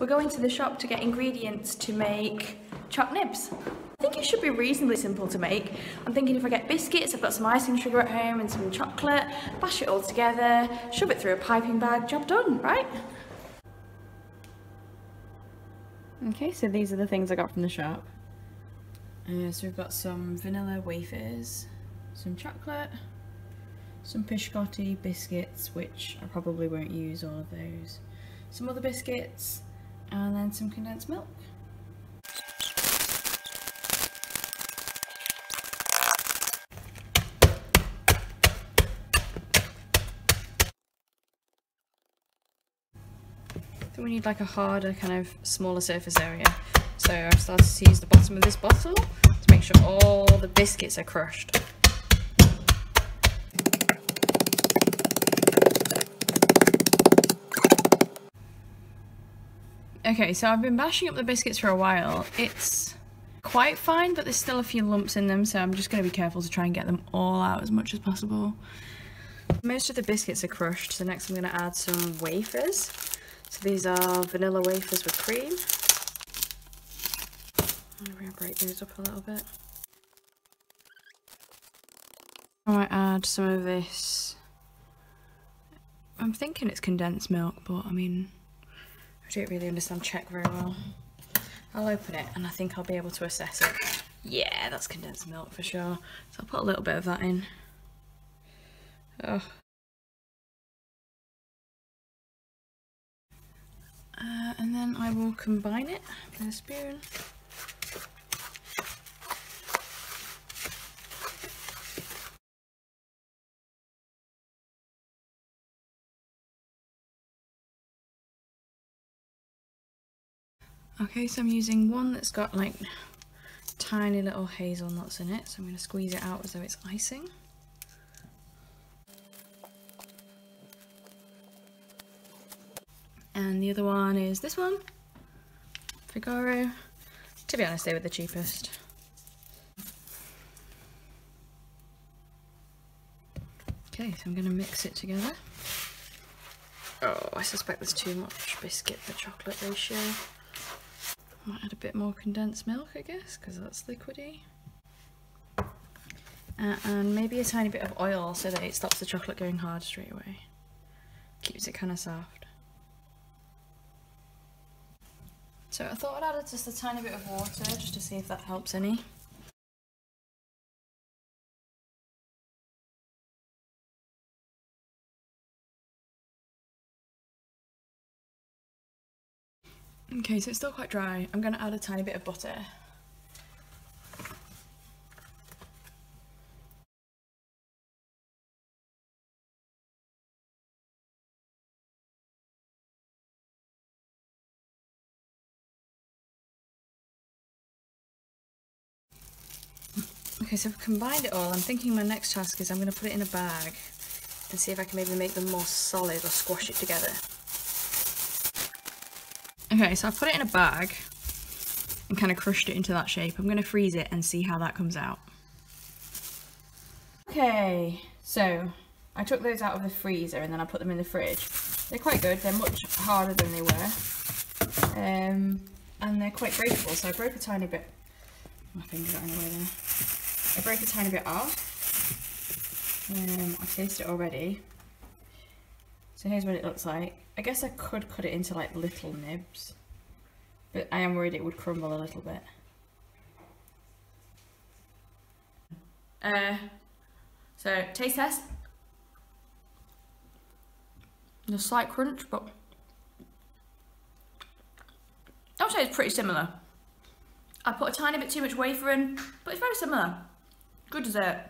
We're going to the shop to get ingredients to make choc nibs. I think it should be reasonably simple to make. I'm thinking if I get biscuits, I've got some icing sugar at home and some chocolate, bash it all together, shove it through a piping bag, job done, right? Okay, so these are the things I got from the shop. So we've got some vanilla wafers, some chocolate, some biscotti biscuits, which I probably won't use all of those, some other biscuits, and then some condensed milk. So we need like a harder, kind of smaller surface area. So I've started to use the bottom of this bottle to make sure all the biscuits are crushed. Okay, so I've been bashing up the biscuits for a while. It's quite fine, but there's still a few lumps in them, so I'm just going to be careful to try and get them all out as much as possible. Most of the biscuits are crushed, so next I'm going to add some wafers. So these are vanilla wafers with cream. I'm going to break those up a little bit. I might add some of this. I'm thinking it's condensed milk, but I mean, I don't really understand Czech very well. I'll open it and I think I'll be able to assess it. Yeah, that's condensed milk for sure. So I'll put a little bit of that in. Oh. And then I will combine it with a spoon. Okay, so I'm using one that's got like tiny little hazelnuts in it, so I'm going to squeeze it out as though it's icing. And the other one is this one, Figaro. To be honest, they were the cheapest. Okay, so I'm going to mix it together. Oh, I suspect there's too much biscuit for chocolate ratio. Might add a bit more condensed milk, I guess, because that's liquidy. And maybe a tiny bit of oil so that it stops the chocolate going hard straight away. Keeps it kind of soft. So I thought I'd add just a tiny bit of water just to see if that helps any. Okay, so it's still quite dry. I'm going to add a tiny bit of butter. Okay, so I've combined it all. I'm thinking my next task is I'm going to put it in a bag and see if I can maybe make them more solid or squash it together. Okay, so I've put it in a bag and kind of crushed it into that shape. I'm going to freeze it and see how that comes out. Okay, so I took those out of the freezer and then I put them in the fridge. They're quite good. They're much harder than they were. And they're quite breakable, so I broke a tiny bit. My fingers are in the way there. I broke a tiny bit off. I tasted it already. So here's what it looks like. I guess I could cut it into like little nibs, but I am worried it would crumble a little bit. So taste test. There's a slight crunch, but I would say it's pretty similar. I put a tiny bit too much wafer in, but it's very similar. Good dessert.